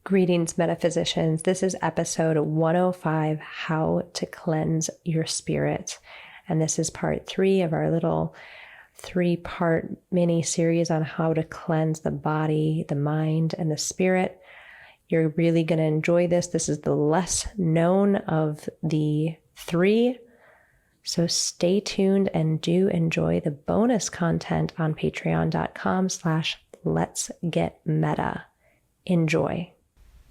Greetings, metaphysicians. This is episode 105, How to Cleanse Your Spirit. And this is part 3 of our little 3-part mini series on how to cleanse the body, the mind, and the spirit. You're really going to enjoy this. This is the less known of the 3. So stay tuned and do enjoy the bonus content on patreon.com/letsgetmeta. Enjoy.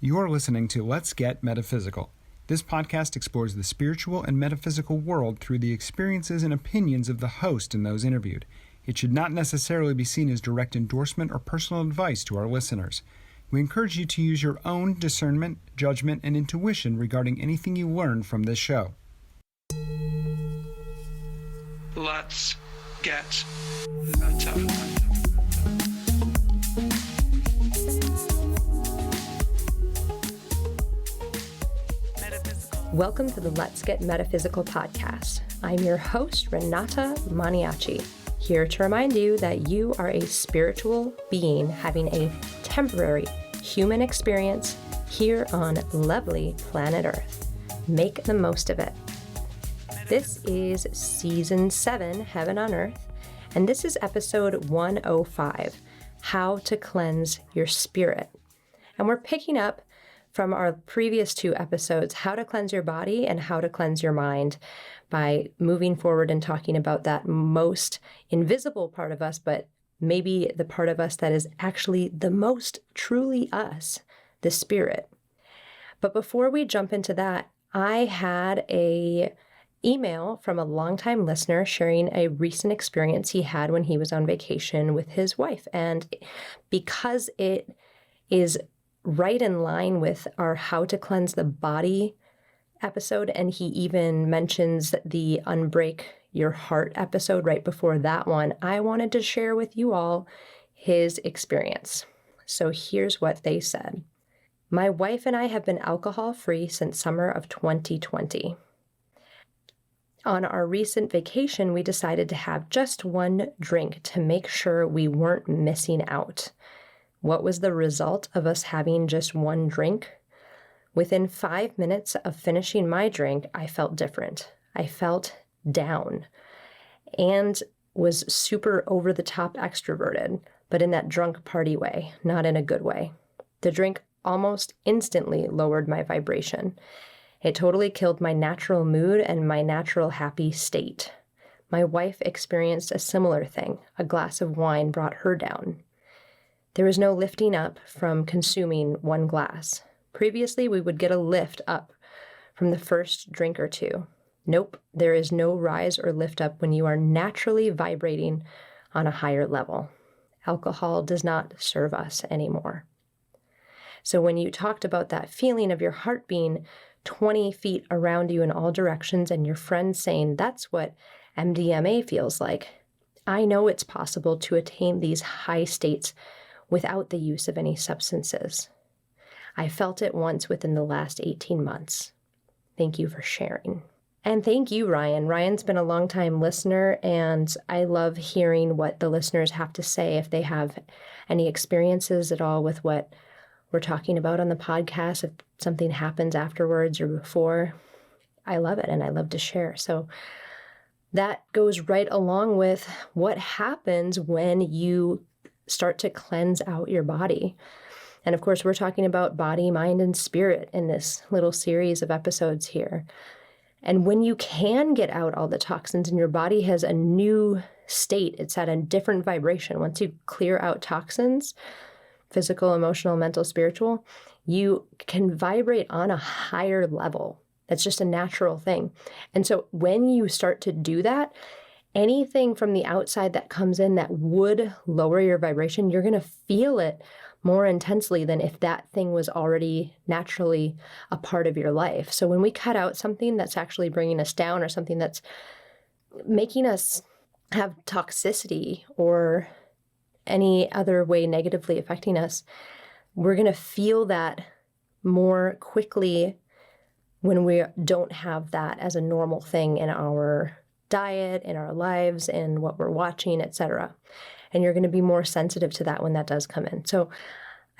You are listening to Let's Get Metaphysical. This podcast explores the spiritual and metaphysical world through the experiences and opinions of the host and those interviewed. It should not necessarily be seen as direct endorsement or personal advice to our listeners. We encourage you to use your own discernment, judgment, and intuition regarding anything you learn from this show. Let's get meta. Welcome to the Let's Get Metaphysical podcast. I'm your host, Renata Maniaci, here to remind you that you are a spiritual being having a temporary human experience here on lovely planet Earth. Make the most of it. This is Season 7, Heaven on Earth, and this is episode 105, How to Cleanse Your Spirit. And we're picking up from our previous 2 episodes, how to cleanse your body and how to cleanse your mind, by moving forward and talking about that most invisible part of us, but maybe the part of us that is actually the most truly us, the spirit. But before we jump into that, I had a email from a longtime listener sharing a recent experience he had when he was on vacation with his wife. And because it is right in line with our How to Cleanse the Body episode, and he even mentions the Unbreak Your Heart episode right before that one, I wanted to share with you all his experience. So here's what they said. My wife and I have been alcohol-free since summer of 2020. On our recent vacation, we decided to have just one drink to make sure we weren't missing out. What was the result of us having just one drink? Within 5 minutes of finishing my drink, I felt different. I felt down and was super over-the-top extroverted, but in that drunk party way, not in a good way. The drink almost instantly lowered my vibration. It totally killed my natural mood and my natural happy state. My wife experienced a similar thing. A glass of wine brought her down. There was no lifting up from consuming one glass. Previously, we would get a lift up from the first drink or 2. Nope, there is no rise or lift up when you are naturally vibrating on a higher level. Alcohol does not serve us anymore. So when you talked about that feeling of your heart being 20 feet around you in all directions and your friends saying that's what MDMA feels like, I know it's possible to attain these high states without the use of any substances. I felt it once within the last 18 months. Thank you for sharing. And thank you, Ryan. Ryan's been a longtime listener, and I love hearing what the listeners have to say if they have any experiences at all with what we're talking about on the podcast, if something happens afterwards or before. I love it, and I love to share. So that goes right along with what happens when you start to cleanse out your body. And of course, we're talking about body, mind, and spirit in this little series of episodes here. And when you can get out all the toxins and your body has a new state, it's at a different vibration. Once you clear out toxins, physical, emotional, mental, spiritual, you can vibrate on a higher level. That's just a natural thing. And so when you start to do that, anything from the outside that comes in that would lower your vibration, you're going to feel it more intensely than if that thing was already naturally a part of your life. So when we cut out something that's actually bringing us down or something that's making us have toxicity or any other way negatively affecting us, we're going to feel that more quickly when we don't have that as a normal thing in our diet, in our lives, in what we're watching, etc. And you're going to be more sensitive to that when that does come in. So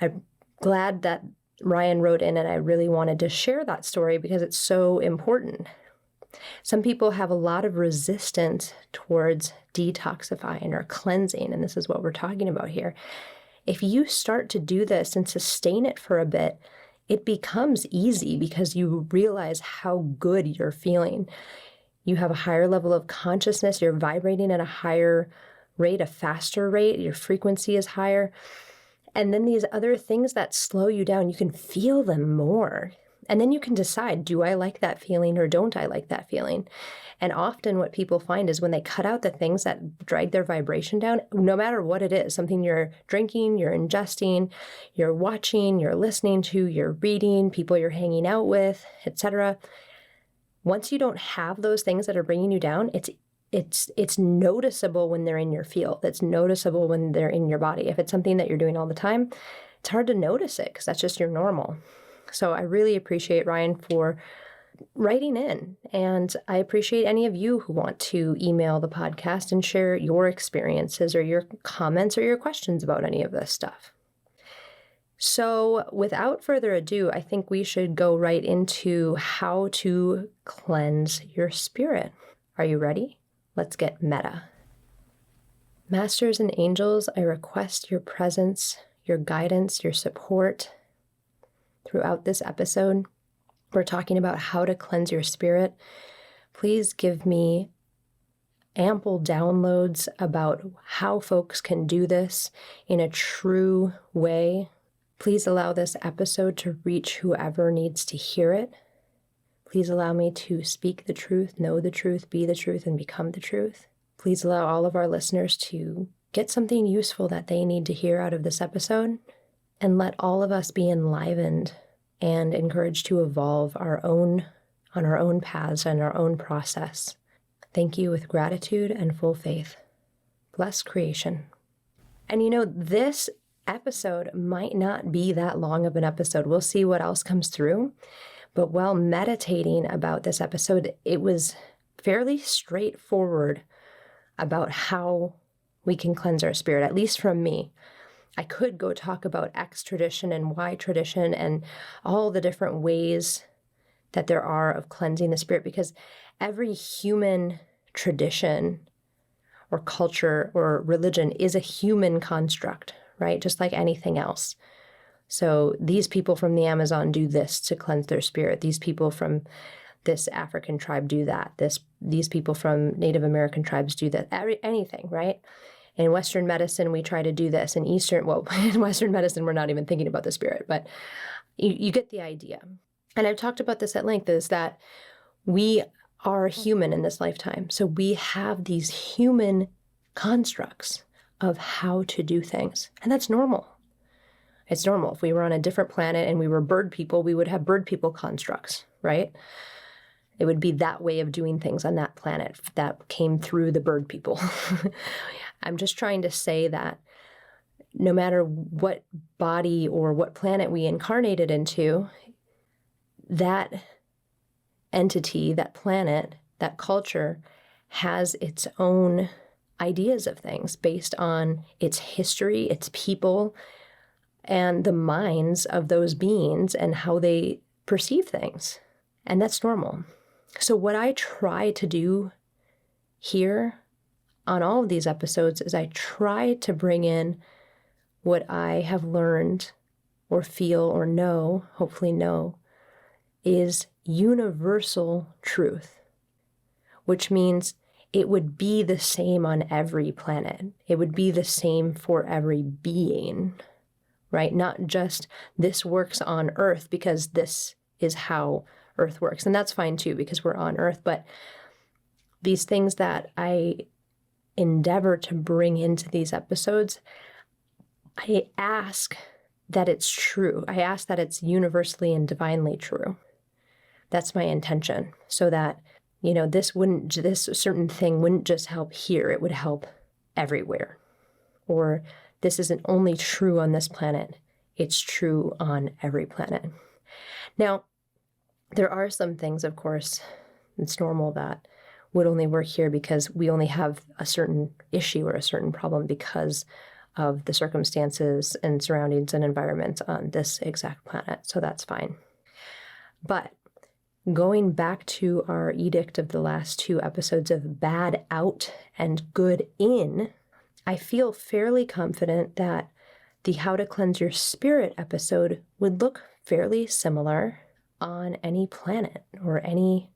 I'm glad that Ryan wrote in, and I really wanted to share that story because it's so important. Some people have a lot of resistance towards detoxifying or cleansing, and this is what we're talking about here. If you start to do this and sustain it for a bit, it becomes easy because you realize how good you're feeling. You have a higher level of consciousness, you're vibrating at a higher rate, a faster rate, your frequency is higher. And then these other things that slow you down, you can feel them more. And then you can decide, do I like that feeling or don't I like that feeling? And often what people find is when they cut out the things that drag their vibration down, no matter what it is, something you're drinking, you're ingesting, you're watching, you're listening to, you're reading, people you're hanging out with, etc. Once you don't have those things that are bringing you down, it's noticeable when they're in your field. It's noticeable when they're in your body. If it's something that you're doing all the time, it's hard to notice it because that's just your normal. So I really appreciate Ryan for writing in, and I appreciate any of you who want to email the podcast and share your experiences or your comments or your questions about any of this stuff. So without further ado, I think we should go right into how to cleanse your spirit. Are you ready? Let's get meta. Masters and angels, I request your presence, your guidance, your support throughout this episode. We're talking about how to cleanse your spirit. Please give me ample downloads about how folks can do this in a true way. Please allow this episode to reach whoever needs to hear it. Please allow me to speak the truth, know the truth, be the truth, and become the truth. Please allow all of our listeners to get something useful that they need to hear out of this episode, and let all of us be enlivened and encouraged to evolve on our own paths and our own process. Thank you with gratitude and full faith. Bless creation. And this episode might not be that long of an episode. We'll see what else comes through. But while meditating about this episode, it was fairly straightforward about how we can cleanse our spirit, at least from me. I could go talk about X tradition and Y tradition and all the different ways that there are of cleansing the spirit, because every human tradition or culture or religion is a human construct, right? Just like anything else. So these people from the Amazon do this to cleanse their spirit. These people from this African tribe do that. These people from Native American tribes do that. Anything, right? In Western medicine, we try to do this. In Western medicine, we're not even thinking about the spirit, but you get the idea. And I've talked about this at length, is that we are human in this lifetime. So we have these human constructs of how to do things. And that's normal. It's normal. If we were on a different planet and we were bird people, we would have bird people constructs, right? It would be that way of doing things on that planet that came through the bird people. I'm just trying to say that no matter what body or what planet we incarnated into, that entity, that planet, that culture has its own ideas of things based on its history, its people, and the minds of those beings and how they perceive things. And that's normal. So what I try to do here on all of these episodes is I try to bring in what I have learned or feel or know, hopefully know, is universal truth, which means it would be the same on every planet. It would be the same for every being, right? Not just this works on Earth because this is how Earth works. And that's fine too, because we're on Earth. But these things that I endeavor to bring into these episodes, I ask that it's true. I ask that it's universally and divinely true. That's my intention, so that, this certain thing wouldn't just help here, it would help everywhere. Or this isn't only true on this planet, it's true on every planet. Now, there are some things, of course, it's normal that would only work here because we only have a certain issue or a certain problem because of the circumstances and surroundings and environments on this exact planet. So that's fine. But going back to our edict of the last 2 episodes of bad out and good in, I feel fairly confident that the How to Cleanse Your Spirit episode would look fairly similar on any planet or any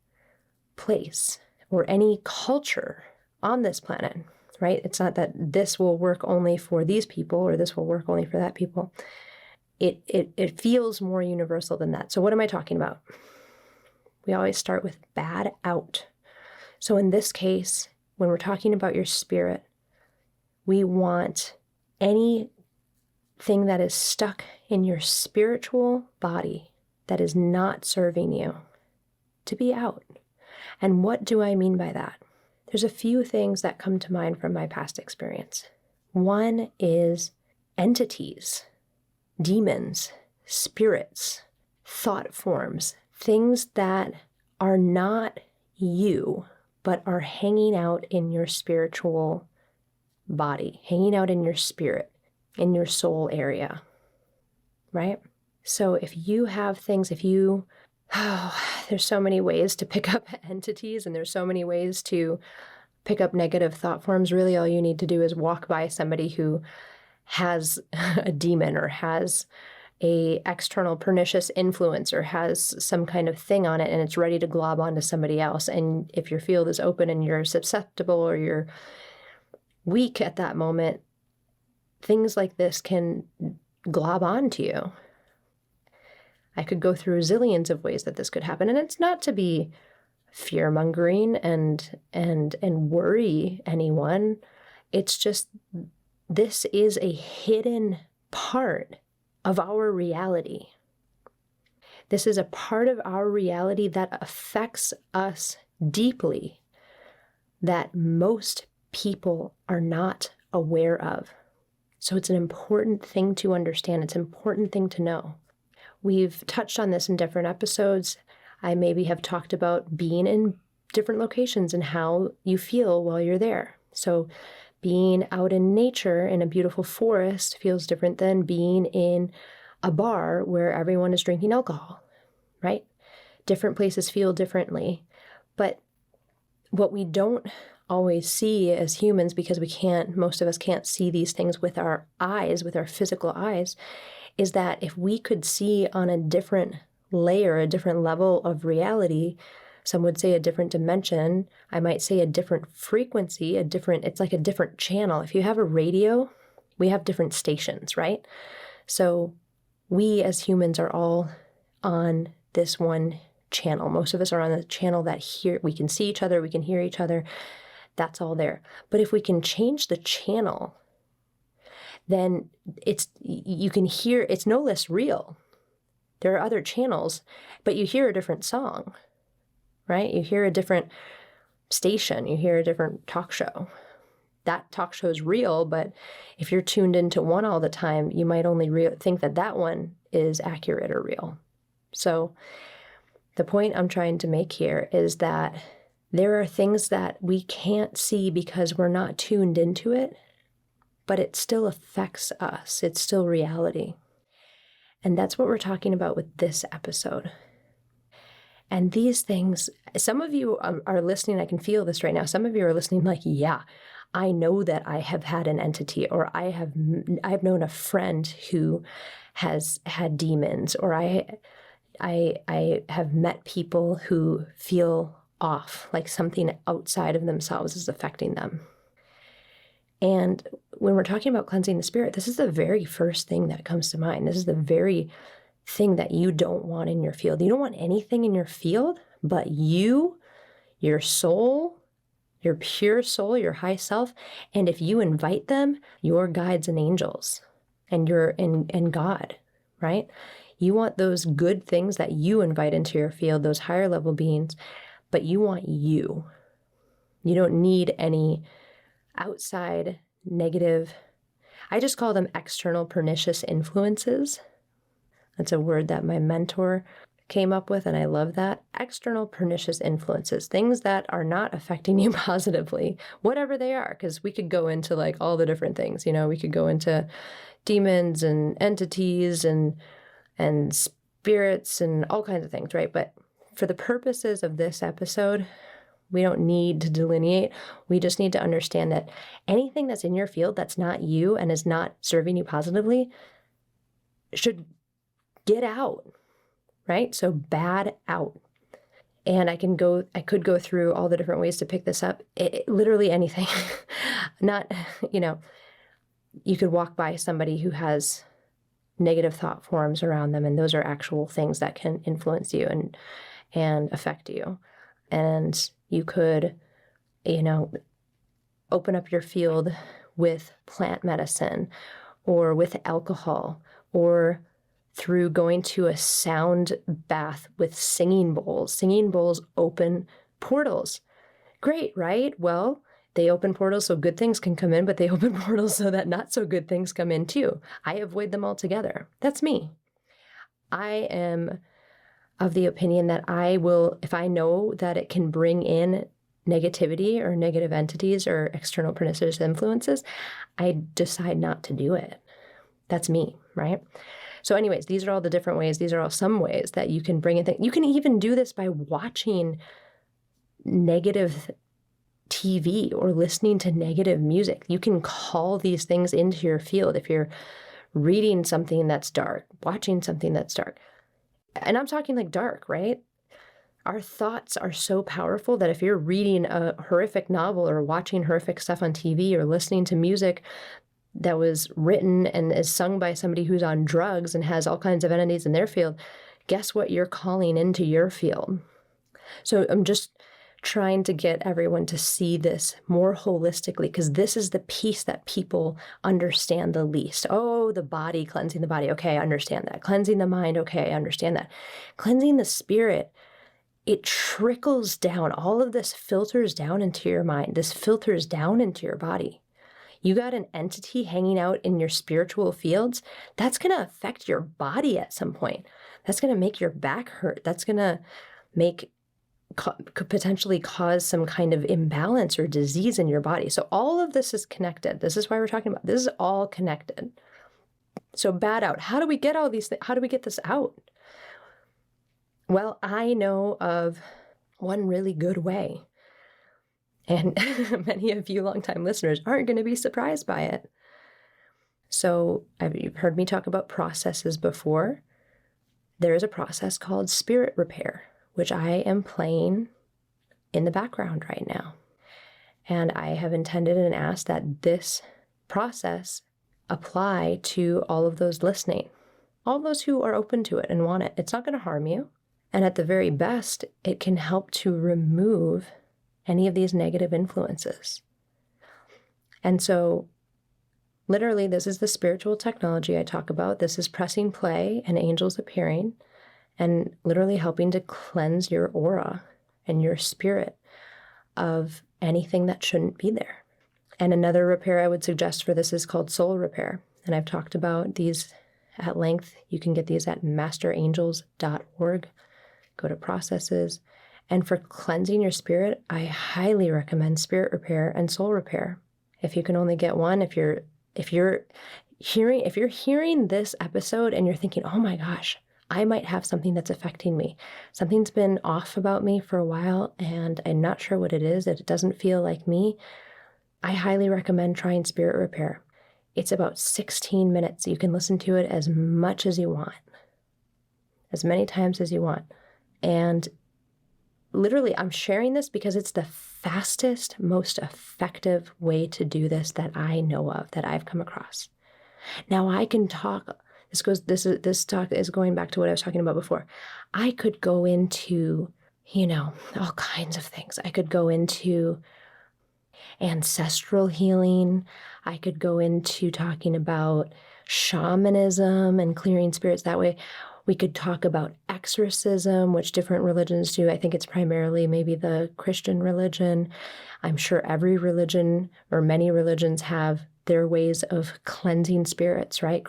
place or any culture on this planet, right? It's not that this will work only for these people or this will work only for that people. It feels more universal than that. So what am I talking about? We always start with bad out. So in this case, when we're talking about your spirit, we want anything that is stuck in your spiritual body that is not serving you to be out. And what do I mean by that? There's a few things that come to mind from my past experience. One is entities, demons, spirits, thought forms, things that are not you, but are hanging out in your spiritual body, hanging out in your spirit, in your soul area, right? So if you have things, there's so many ways to pick up entities and there's so many ways to pick up negative thought forms. Really, all you need to do is walk by somebody who has a demon or has a external pernicious influence or has some kind of thing on it and it's ready to glob onto somebody else. And if your field is open and you're susceptible or you're weak at that moment, things like this can glob onto you. I could go through zillions of ways that this could happen. And it's not to be fear-mongering and worry anyone. It's just, this is a hidden part of our reality. This is a part of our reality that affects us deeply that most people are not aware of. So it's an important thing to understand. It's an important thing to know. We've touched on this in different episodes. I maybe have talked about being in different locations and how you feel while you're there. So being out in nature in a beautiful forest feels different than being in a bar where everyone is drinking alcohol, right? Different places feel differently. But what we don't always see as humans, because most of us can't see these things with our eyes, with our physical eyes, is that if we could see on a different layer, a different level of reality, some would say a different dimension, I might say a different frequency, it's like a different channel. If you have a radio, we have different stations, right? So we as humans are all on this one channel. Most of us are on the channel that we can see each other, we can hear each other. That's all there. But if we can change the channel, then you can hear, it's no less real. There are other channels, but you hear a different song, right? You hear a different station, you hear a different talk show. That talk show is real, but if you're tuned into one all the time, you might only think that one is accurate or real. So the point I'm trying to make here is that there are things that we can't see because we're not tuned into it, but it still affects us. It's still reality. And that's what we're talking about with this episode. And these things, some of you are listening, I can feel this right now. Some of you are listening like, yeah, I know that I have had an entity, or I've known a friend who has had demons, or I have met people who feel off, like something outside of themselves is affecting them. And when we're talking about cleansing the spirit, this is the very first thing that comes to mind. This is the very thing that you don't want in your field. You don't want anything in your field but you, your soul, your pure soul, your high self. And if you invite them, your guides and angels and God, right? You want those good things that you invite into your field, those higher level beings, but you want you. You don't need any outside negative, I just call them external pernicious influences. That's a word that my mentor came up with, and I love that. External pernicious influences, things that are not affecting you positively, whatever they are, because we could go into like all the different things. We could go into demons and entities and spirits and all kinds of things, right? But for the purposes of this episode, we don't need to delineate. We just need to understand that anything that's in your field that's not you and is not serving you positively should get out, right? So bad out. And I could go through all the different ways to pick this up. Literally anything. Not, you could walk by somebody who has negative thought forms around them, and those are actual things that can influence you and affect you. And you could, open up your field with plant medicine or with alcohol or through going to a sound bath with singing bowls. Singing bowls open portals. Great, right? Well, they open portals so good things can come in, but they open portals so that not so good things come in too. I avoid them altogether. That's me. I am of the opinion that I will, if I know that it can bring in negativity or negative entities or external pernicious influences, I decide not to do it. That's me, right? So anyways, these are all the different ways. These are all some ways that you can bring in things. You can even do this by watching negative TV or listening to negative music. You can call these things into your field if you're reading something that's dark, watching something that's dark. And I'm talking like dark, right? Our thoughts are so powerful that if you're reading a horrific novel or watching horrific stuff on TV or listening to music that was written and is sung by somebody who's on drugs and has all kinds of entities in their field, guess what you're calling into your field? So I'm just trying to get everyone to see this more holistically, because this is the piece that people understand the least. Oh, the body, cleansing the body. Okay, I understand that. Cleansing the mind. Okay, I understand that. Cleansing the spirit, it trickles down. All of this filters down into your mind. This filters down into your body. You got an entity hanging out in your spiritual fields, that's going to affect your body at some point. That's going to make your back hurt. That's going to could potentially cause some kind of imbalance or disease in your body. So all of this is connected. This is why we're talking about this is all connected. So bad out. How do we get all these things? How do we get this out? Well, I know of one really good way. And many of you longtime listeners aren't going to be surprised by it. So you've heard me talk about processes before. There is a process called spirit repair, which I am playing in the background right now. And I have intended and asked that this process apply to all of those listening, all those who are open to it and want it. It's not going to harm you. And at the very best, it can help to remove any of these negative influences. And so literally, this is the spiritual technology I talk about. This is pressing play and angels appearing and literally helping to cleanse your aura and your spirit of anything that shouldn't be there. And another repair I would suggest for this is called soul repair. And I've talked about these at length. You can get these at masterangels.org. Go to processes. And for cleansing your spirit, I highly recommend spirit repair and soul repair. If you can only get one, if you're hearing this episode and you're thinking, oh my gosh, I might have something that's affecting me. Something's been off about me for a while and I'm not sure what it is. It doesn't feel like me. I highly recommend trying spirit repair. It's about 16 minutes. You can listen to it as much as you want, as many times as you want. And literally, I'm sharing this because it's the fastest, most effective way to do this that I know of, that I've come across. Now I can talk, this talk is going back to what I was talking about before. I could go into, all kinds of things. I could go into ancestral healing. I could go into talking about shamanism and clearing spirits that way. We could talk about exorcism, which different religions do. I think it's primarily maybe the Christian religion. I'm sure every religion or many religions have There are ways of cleansing spirits, right?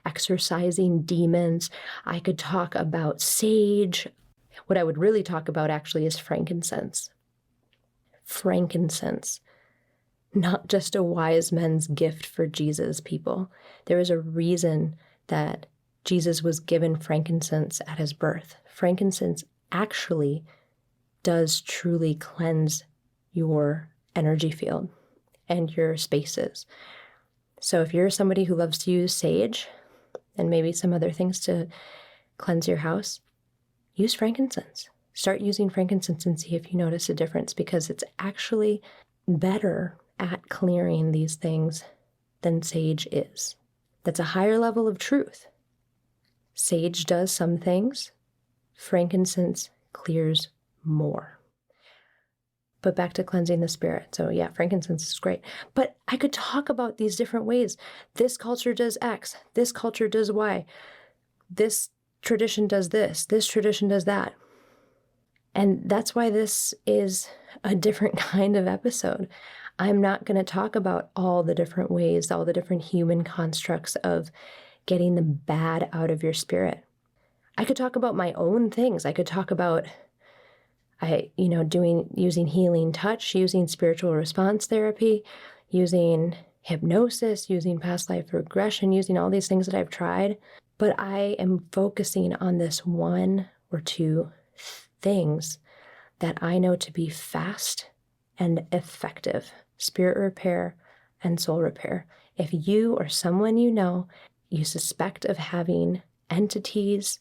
Exorcising demons. I could talk about sage. What I would really talk about actually is frankincense. Frankincense. Not just a wise man's gift for Jesus, people. There is a reason that Jesus was given frankincense at his birth. Frankincense actually does truly cleanse your energy field and your spaces. So if you're somebody who loves to use sage and maybe some other things to cleanse your house, use frankincense. Start using frankincense and see if you notice a difference, because it's actually better at clearing these things than sage is. That's a higher level of truth. Sage does some things, frankincense clears more. But back to cleansing the spirit. So yeah, frankincense is great. But I could talk about these different ways. This culture does X. This culture does Y. This tradition does this. This tradition does that. And that's why this is a different kind of episode. I'm not going to talk about all the different ways, all the different human constructs of getting the bad out of your spirit. I could talk about my own things. I could talk about using healing touch, using spiritual response therapy, using hypnosis, using past life regression, using all these things that I've tried. But I am focusing on this one or two things that I know to be fast and effective: spirit repair and soul repair. If you or someone you know, you suspect of having entities,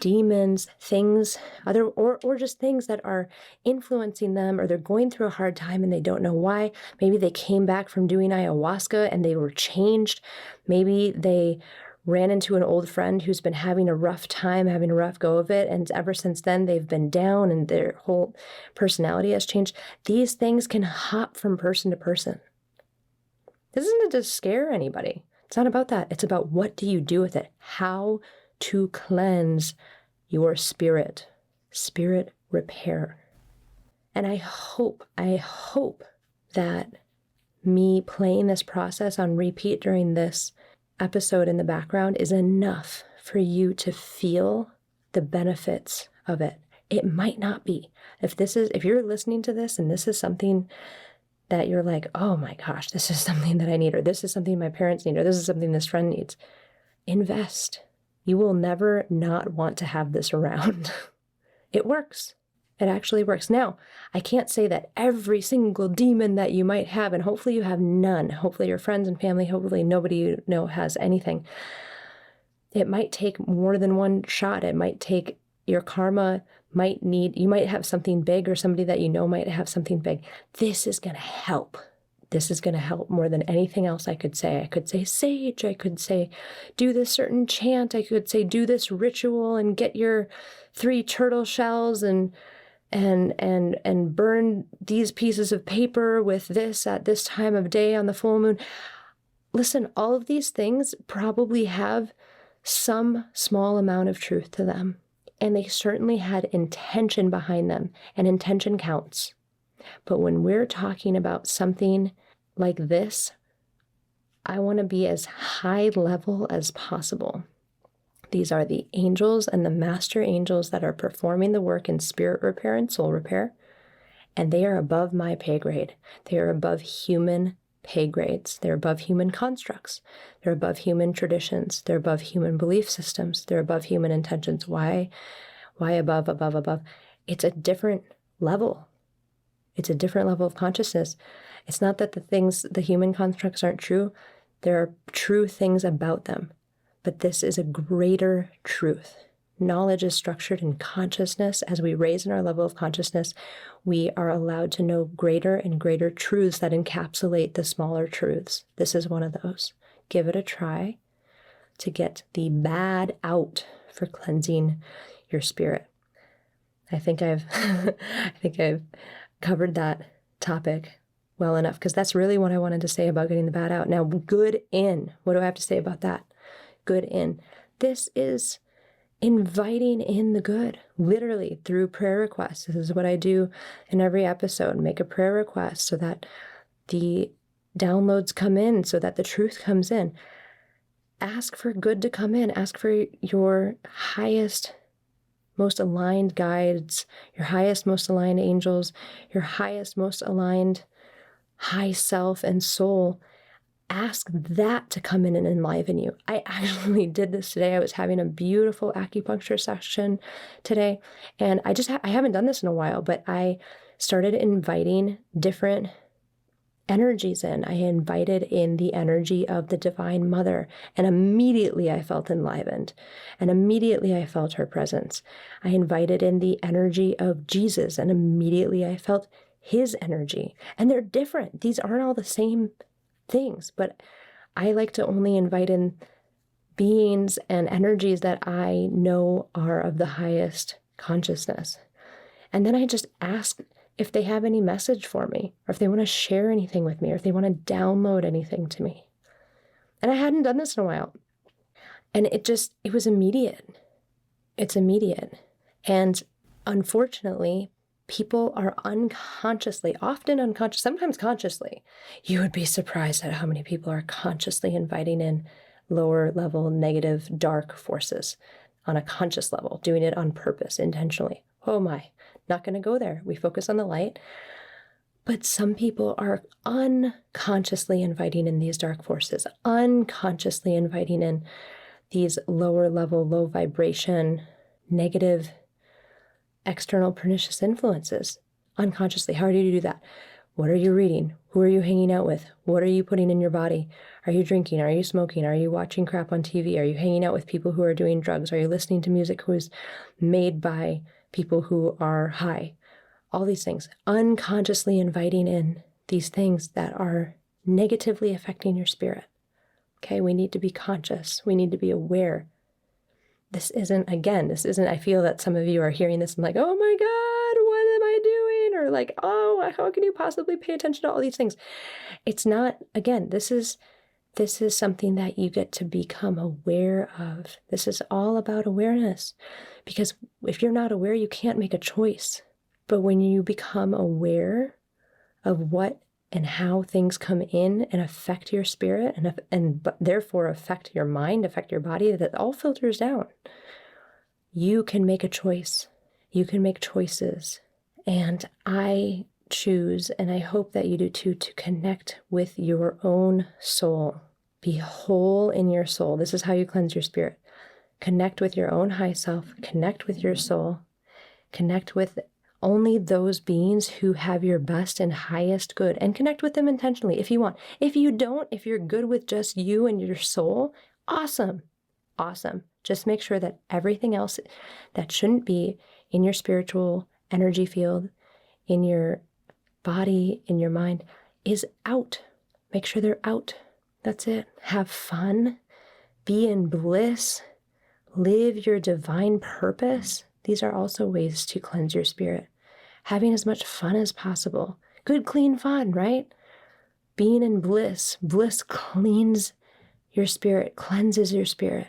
demons, things, or just things that are influencing them, or they're going through a hard time and they don't know why. Maybe they came back from doing ayahuasca and they were changed. Maybe they ran into an old friend who's been having a rough time, having a rough go of it, and ever since then they've been down and their whole personality has changed. These things can hop from person to person. This isn't to scare anybody. It's not about that. It's about, what do you do with it? How to cleanse your spirit repair. And I hope that me playing this process on repeat during this episode in the background is enough for you to feel the benefits of it. It might not be. If you're listening to this and this is something that you're like, oh my gosh, this is something that I need, or this is something my parents need, or this is something this friend needs, invest. You will never not want to have this around. It works. It actually works. Now, I can't say that every single demon that you might have, and hopefully you have none. Hopefully your friends and family, hopefully nobody you know has anything. It might take more than one shot. It might take, your karma you might have something big, or somebody that you know might have something big. This is going to help. This is going to help more than anything else I could say. I could say sage. I could say do this certain chant. I could say do this ritual and get your 3 turtle shells and burn these pieces of paper with this at this time of day on the full moon. Listen, all of these things probably have some small amount of truth to them, and they certainly had intention behind them, and intention counts. But when we're talking about something like this, I want to be as high level as possible. These are the angels and the master angels that are performing the work in spirit repair and soul repair, and they are above my pay grade. They are above human pay grades. They're above human constructs. They're above human traditions. They're above human belief systems. They're above human intentions. Why above? It's a different level. It's a different level of consciousness. It's not that the human constructs aren't true. There are true things about them. But this is a greater truth. Knowledge is structured in consciousness. As we raise in our level of consciousness, we are allowed to know greater and greater truths that encapsulate the smaller truths. This is one of those. Give it a try to get the bad out for cleansing your spirit. I think I've covered that topic well enough, because that's really what I wanted to say about getting the bad out. Now, good in. What do I have to say about that? Good in. This is inviting in the good, literally through prayer requests. This is what I do in every episode. Make a prayer request so that the downloads come in so that the truth comes in. Ask for good to come in. Ask for your highest, most aligned guides, your highest, most aligned angels, your highest, most aligned high self and soul. Ask that to come in and enliven you. I actually did this today. I was having a beautiful acupuncture session today, and I haven't done this in a while, but I started inviting different energies in. I invited in the energy of the Divine Mother, and immediately I felt enlivened, and immediately I felt her presence. I invited in the energy of Jesus, and immediately I felt his energy. And they're different. These aren't all the same things, but I like to only invite in beings and energies that I know are of the highest consciousness. And then I just ask if they have any message for me, or if they want to share anything with me, or if they want to download anything to me. And I hadn't done this in a while. And it was immediate. It's immediate. And unfortunately, people are often unconscious, sometimes consciously. You would be surprised at how many people are consciously inviting in lower level, negative, dark forces on a conscious level, doing it on purpose, intentionally. Oh my, not going to go there. We focus on the light. But some people are unconsciously inviting in these dark forces, unconsciously inviting in these lower level, low vibration, negative, external pernicious influences unconsciously. How do you do that? What are you reading? Who are you hanging out with? What are you putting in your body? Are you drinking? Are you smoking? Are you watching crap on TV? Are you hanging out with people who are doing drugs? Are you listening to music who's made by people who are high? All these things. Unconsciously inviting in these things that are negatively affecting your spirit. Okay, we need to be conscious. We need to be aware. This isn't, I feel that some of you are hearing this and like, oh my God, what am I doing? Or like, oh, how can you possibly pay attention to all these things? It's not, again, this is something that you get to become aware of. This is all about awareness. Because if you're not aware, you can't make a choice. But when you become aware of what and how things come in and affect your spirit and therefore affect your mind, affect your body, that all filters down. You can make a choice. You can make choices. And I choose, and I hope that you do too, to connect with your own soul. Be whole in your soul. This is how you cleanse your spirit. Connect with your own high self. Connect with your soul. Connect with only those beings who have your best and highest good, and connect with them intentionally if you want. If you don't, if you're good with just you and your soul, awesome. Just make sure that everything else that shouldn't be in your spiritual energy field, in your body, in your mind, is out. Make sure they're out. That's it. Have fun. Be in bliss. Live your divine purpose. These are also ways to cleanse your spirit. Having as much fun as possible. Good, clean fun, right? Being in bliss. Bliss cleans your spirit, cleanses your spirit.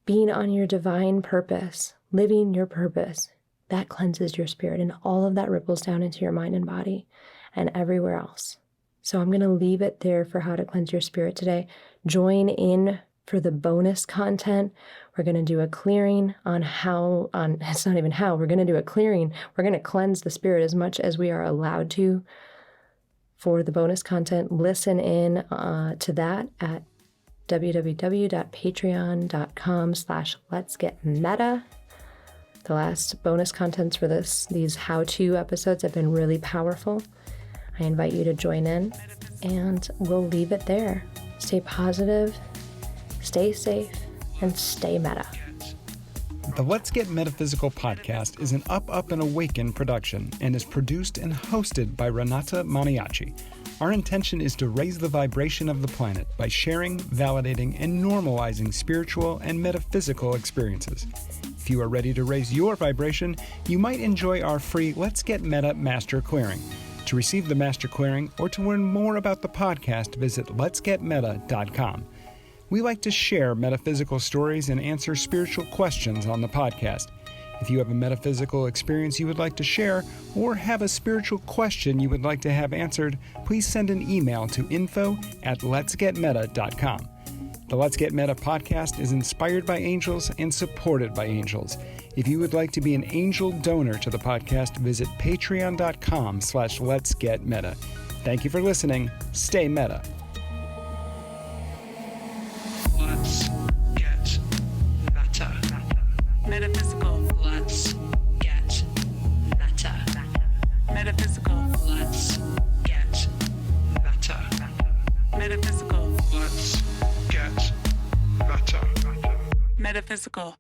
Being on your divine purpose, living your purpose, that cleanses your spirit. And all of that ripples down into your mind and body and everywhere else. So I'm going to leave it there for how to cleanse your spirit today. Join in for the bonus content. We're going to do a clearing it's not even how, we're going to do a clearing. We're going to cleanse the spirit as much as we are allowed to for the bonus content. Listen in to that at www.patreon.com/letsgetmeta. The last bonus contents for these how-to episodes have been really powerful. I invite you to join in, and we'll leave it there. Stay positive, stay safe, and stay meta. The Let's Get Metaphysical podcast is an Up and Awaken production and is produced and hosted by Renata Maniaci. Our intention is to raise the vibration of the planet by sharing, validating, and normalizing spiritual and metaphysical experiences. If you are ready to raise your vibration, you might enjoy our free Let's Get Meta Master Clearing. To receive the Master Clearing or to learn more about the podcast, visit letsgetmeta.com. We like to share metaphysical stories and answer spiritual questions on the podcast. If you have a metaphysical experience you would like to share or have a spiritual question you would like to have answered, please send an email to info@letsgetmeta.com. The Let's Get Meta podcast is inspired by angels and supported by angels. If you would like to be an angel donor to the podcast, visit patreon.com/letsgetmeta. Thank you for listening. Stay meta. Let's get meta. Metaphysical. Let's get meta. Metaphysical. Let's get meta. Metaphysical. Let's get meta. Metaphysical.